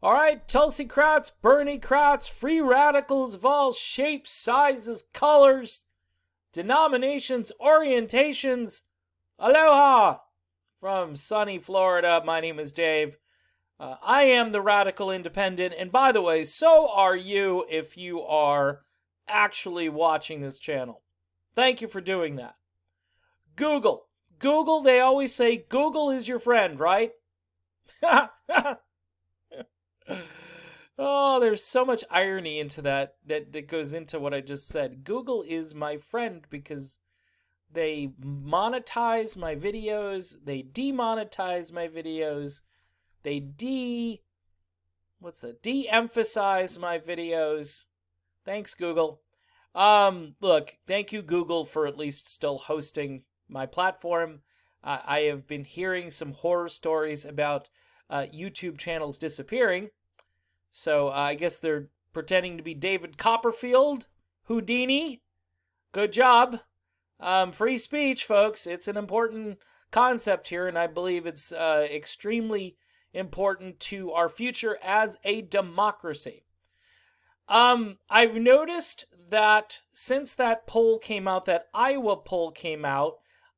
All right, Tulsi Krauts, Bernie Krauts, free radicals of all shapes, sizes, colors, denominations, orientations. Aloha from sunny Florida. My name is Dave. I am the Radical Independent, and by the way, so are you if you are actually watching this channel. Thank you for doing that. Google. Google, they always say Google is your friend, right? Oh, there's so much irony into that goes into what I just said. Google is my friend because they monetize my videos, they demonetize my videos, they de-emphasize my videos. Thanks, Google. Look, thank you, Google, for at least still hosting my platform. I have been hearing some horror stories about YouTube channels disappearing. So I guess they're pretending to be David Copperfield, Houdini. Good job. Free speech, folks. It's an important concept here, and I believe it's extremely important to our future as a democracy. I've noticed that since that poll came out, that Iowa poll came out,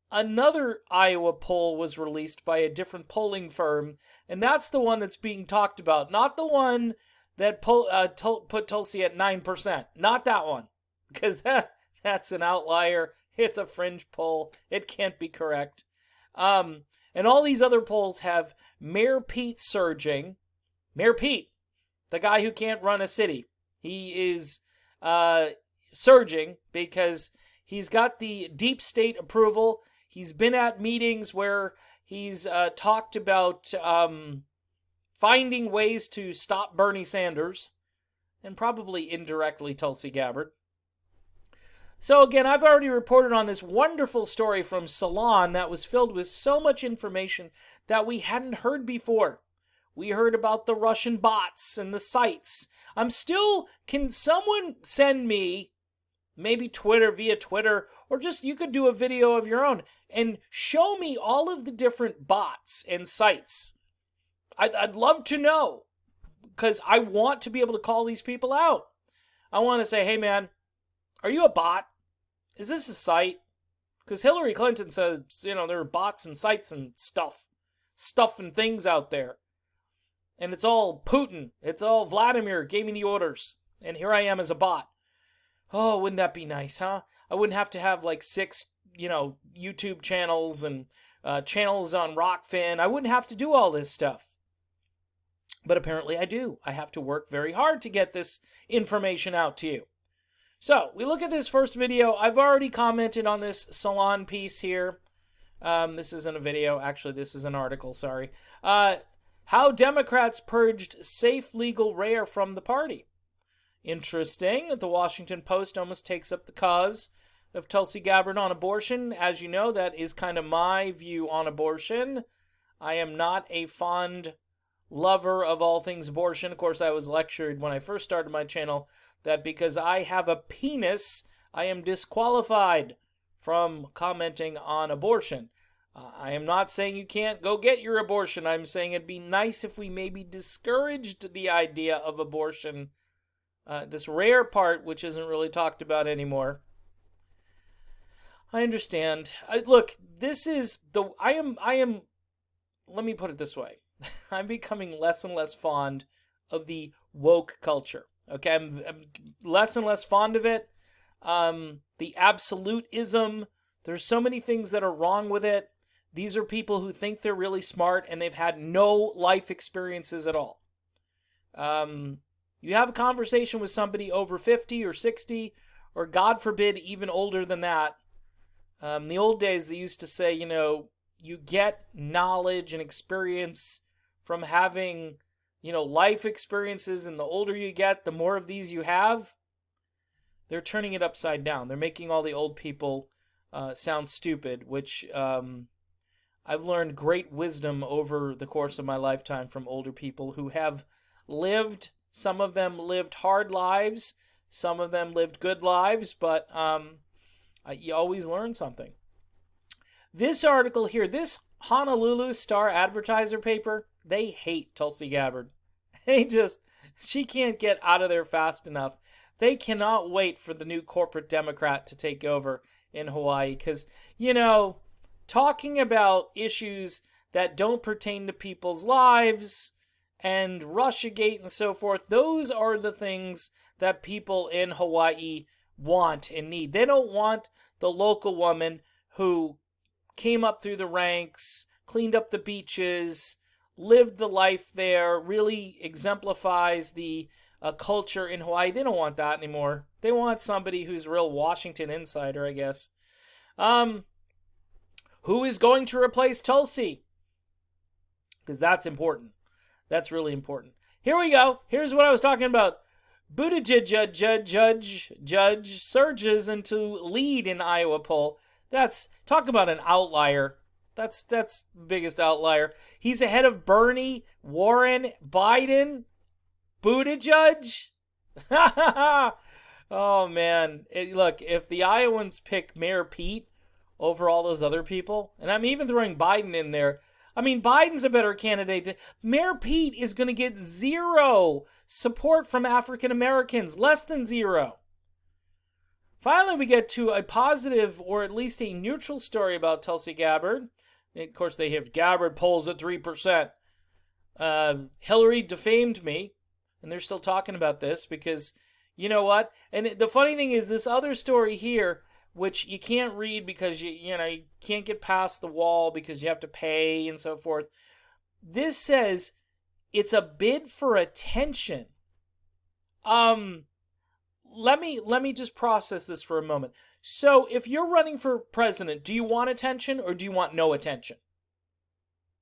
another Iowa poll was released by a different polling firm, and that's the one that's being talked about, not the one that put Tulsi at 9%. Not that one, because that's an outlier. It's a fringe poll. It can't be correct. And all these other polls have Mayor Pete surging. Mayor Pete, the guy who can't run a city. He is surging because he's got the deep state approval. He's been at meetings where he's talked about finding ways to stop Bernie Sanders and probably indirectly Tulsi Gabbard. So again, I've already reported on this wonderful story from Salon that was filled with so much information that we hadn't heard before. We heard about the Russian bots and the sites. Can someone send me, maybe via Twitter, or just you could do a video of your own and show me all of the different bots and sites. I'd love to know, because I want to be able to call these people out. I want to say, hey man, are you a bot? Is this a site? Because Hillary Clinton says, there are bots and sites and stuff and things out there. And it's all Putin. It's all Vladimir gave me the orders. And here I am as a bot. Oh, wouldn't that be nice, huh? I wouldn't have to have like 6, YouTube channels and channels on Rockfin. I wouldn't have to do all this stuff. But apparently I do. I have to work very hard to get this information out to you. So, we look at this first video. I've already commented on this Salon piece here. This isn't a video. Actually, this is an article, sorry. How Democrats purged safe, legal, rare from the party. Interesting. The Washington Post almost takes up the cause of Tulsi Gabbard on abortion. As you know, that is kind of my view on abortion. I am not a fond lover of all things abortion. Of course, I was lectured when I first started my channel that because I have a penis, I am disqualified from commenting on abortion. I am not saying you can't go get your abortion. I'm saying it'd be nice if we maybe discouraged the idea of abortion. This rare part, which isn't really talked about anymore. I understand. Look, this is I am, let me put it this way. I'm becoming less and less fond of the woke culture. Okay, I'm less and less fond of it. The absolutism, there's so many things that are wrong with it. These are people who think they're really smart and they've had no life experiences at all. You have a conversation with somebody over 50 or 60, or God forbid, even older than that. In the old days, they used to say, you get knowledge and experience from having, life experiences, and the older you get, the more of these you have. They're turning it upside down. They're making all the old people sound stupid, which I've learned great wisdom over the course of my lifetime from older people who have lived. Some of them lived hard lives. Some of them lived good lives, but you always learn something. This article here, this Honolulu Star Advertiser paper, they hate Tulsi Gabbard. She can't get out of there fast enough. They cannot wait for the new corporate Democrat to take over in Hawaii because, talking about issues that don't pertain to people's lives and Russiagate and so forth, those are the things that people in Hawaii want and need. They don't want the local woman who came up through the ranks, cleaned up the beaches, lived the life there, really exemplifies the culture in Hawaii. They don't want that anymore. They want somebody who's a real Washington insider, I guess. Who is going to replace Tulsi? Because that's important. That's really important. Here we go. Here's what I was talking about. Buttigieg judge surges into lead in Iowa poll. Talk about an outlier. That's the biggest outlier. He's ahead of Bernie, Warren, Biden, Buttigieg. Oh, man. Look, if the Iowans pick Mayor Pete over all those other people, and I'm even throwing Biden in there, I mean, Biden's a better candidate. Mayor Pete is going to get zero support from African Americans, less than zero. Finally, we get to a positive or at least a neutral story about Tulsi Gabbard. Of course, they have Gabbard polls at 3%. Hillary defamed me, and they're still talking about this because, you know what? And the funny thing is this other story here, which you can't read because you can't get past the wall because you have to pay and so forth. This says it's a bid for attention. Let me just process this for a moment. So, if you're running for president, do you want attention or do you want no attention?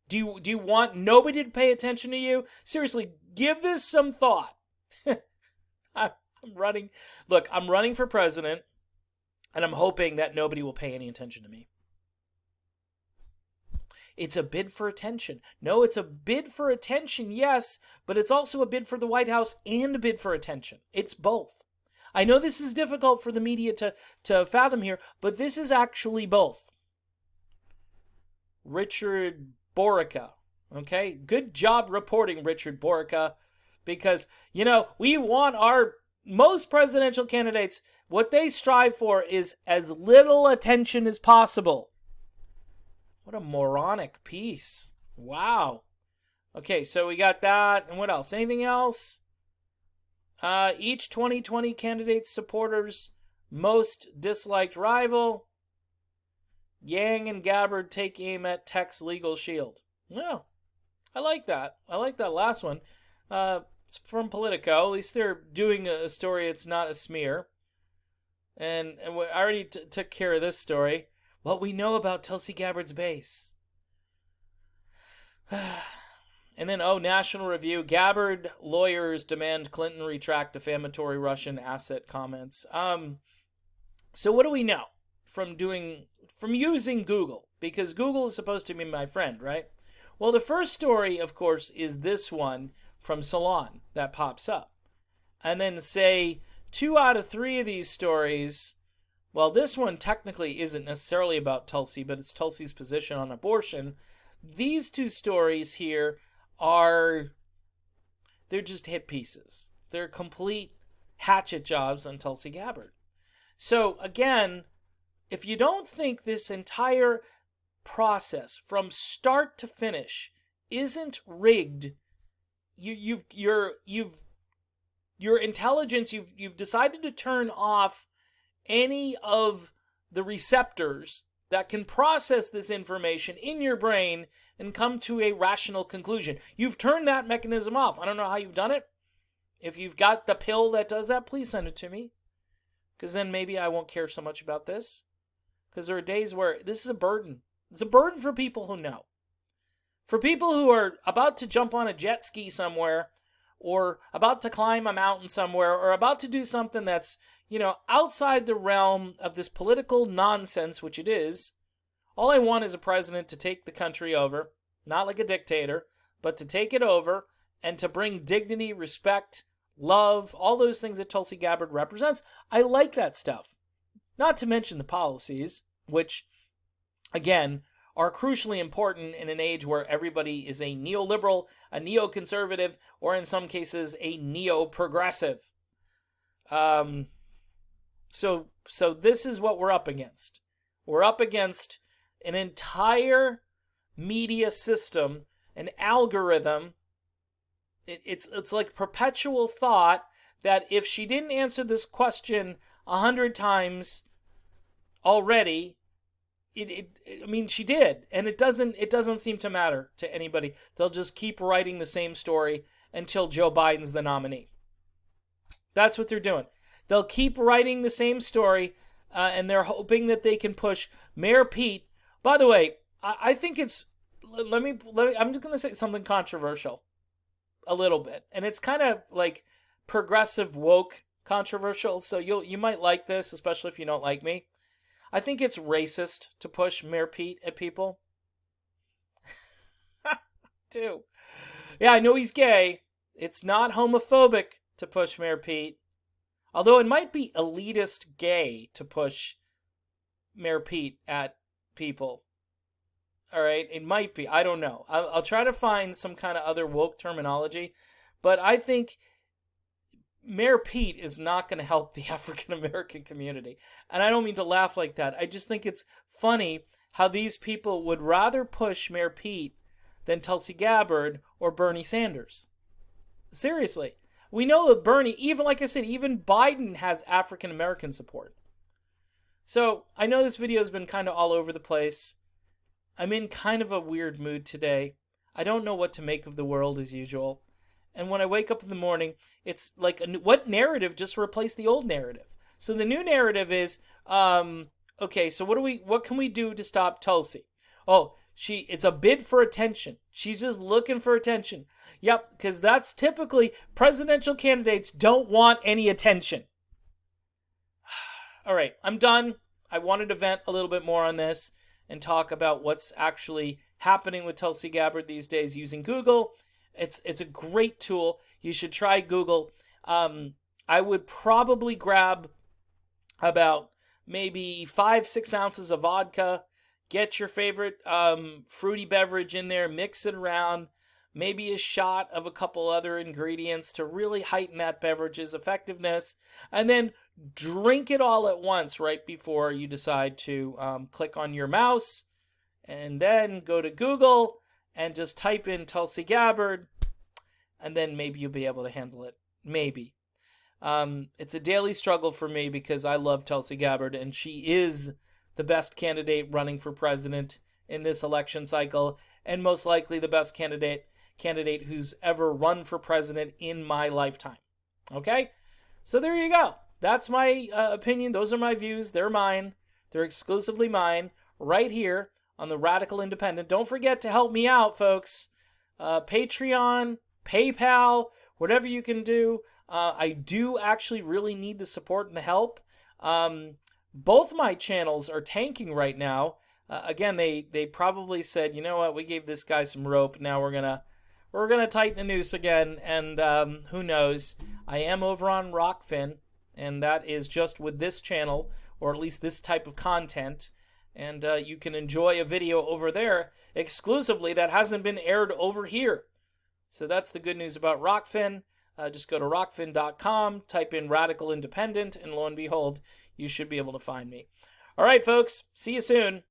Do you want nobody to pay attention to you? Seriously, give this some thought. I'm running for president. And I'm hoping that nobody will pay any attention to me. It's a bid for attention. No, it's a bid for attention, yes, but it's also a bid for the White House and a bid for attention. It's both. I know this is difficult for the media to fathom here, but this is actually both. Richard Borica, okay? Good job reporting, Richard Borica, because, we want our most presidential candidates. What they strive for is as little attention as possible. What a moronic piece. Wow. Okay, so we got that. And what else? Anything else? Each 2020 candidate's supporters' most disliked rival. Yang and Gabbard take aim at tech's legal shield. Yeah, I like that. I like that last one. It's from Politico. At least they're doing a story that's not a smear. And I already took care of this story. What we know about Tulsi Gabbard's base. And then, National Review. Gabbard lawyers demand Clinton retract defamatory Russian asset comments. So what do we know from using Google? Because Google is supposed to be my friend, right? Well, the first story, of course, is this one from Salon that pops up. And then say 2 out of 3 of these stories, well, this one technically isn't necessarily about Tulsi, but it's Tulsi's position on abortion. These 2 stories here they're just hit pieces. They're complete hatchet jobs on Tulsi Gabbard. So again, if you don't think this entire process from start to finish isn't rigged, your intelligence, you've decided to turn off any of the receptors that can process this information in your brain and come to a rational conclusion. You've turned that mechanism off. I don't know how you've done it. If you've got the pill that does that, please send it to me. Because then maybe I won't care so much about this. Because there are days where this is a burden. It's a burden for people who know. For people who are about to jump on a jet ski somewhere, or about to climb a mountain somewhere, or about to do something that's, outside the realm of this political nonsense, which it is. All I want is a president to take the country over, not like a dictator, but to take it over and to bring dignity, respect, love, all those things that Tulsi Gabbard represents. I like that stuff. Not to mention the policies, which, again, are crucially important in an age where everybody is a neoliberal, a neoconservative, or in some cases a neo-progressive. So this is what we're up against. We're up against an entire media system, an algorithm. It's like perpetual thought that if she didn't answer this question 100 times already, I mean, she did, and it doesn't seem to matter to anybody. They'll just keep writing the same story until Joe Biden's the nominee. That's what they're doing. They'll keep writing the same story, and they're hoping that they can push Mayor Pete. By the way, I think it's I'm just going to say something controversial a little bit, and it's kind of like progressive woke controversial, so you might like this, especially if you don't like me. I think it's racist to push Mayor Pete at people. Too. Yeah, I know he's gay. It's not homophobic to push Mayor Pete. Although it might be elitist gay to push Mayor Pete at people. All right, it might be. I don't know. I'll try to find some kind of other woke terminology. But I think Mayor Pete is not going to help the African American community. And I don't mean to laugh like that. I just think it's funny how these people would rather push Mayor Pete than Tulsi Gabbard or Bernie Sanders. Seriously. We know that Bernie, even like I said, even Biden has African American support. So I know this video has been kind of all over the place. I'm in kind of a weird mood today. I don't know what to make of the world as usual. And when I wake up in the morning, it's like, what narrative just replaced the old narrative? So the new narrative is, okay, so what can we do to stop Tulsi? Oh, it's a bid for attention. She's just looking for attention. Yep, because that's typically, presidential candidates don't want any attention. All right, I'm done. I wanted to vent a little bit more on this and talk about what's actually happening with Tulsi Gabbard these days using Google. It's a great tool. You should try Google. I would probably grab about maybe 5-6 ounces of vodka. Get your favorite fruity beverage in there. Mix it around. Maybe a shot of a couple other ingredients to really heighten that beverage's effectiveness. And then drink it all at once right before you decide to click on your mouse. And then go to Google and just type in Tulsi Gabbard, and then maybe you'll be able to handle it. Maybe. It's a daily struggle for me because I love Tulsi Gabbard, and she is the best candidate running for president in this election cycle, and most likely the best candidate who's ever run for president in my lifetime. Okay? So there you go. That's my opinion. Those are my views. They're mine. They're exclusively mine right here on the Radical Independent. Don't forget to help me out, folks. Patreon, PayPal, whatever you can do. I do actually really need the support and the help. Both my channels are tanking right now. Again, they probably said, you know what, we gave this guy some rope. Now we're gonna tighten the noose again. And who knows? I am over on Rockfin, and that is just with this channel, or at least this type of content. And you can enjoy a video over there exclusively that hasn't been aired over here. So that's the good news about Rockfin. Just go to rockfin.com, type in Radical Independent, and lo and behold, you should be able to find me. All right, folks. See you soon.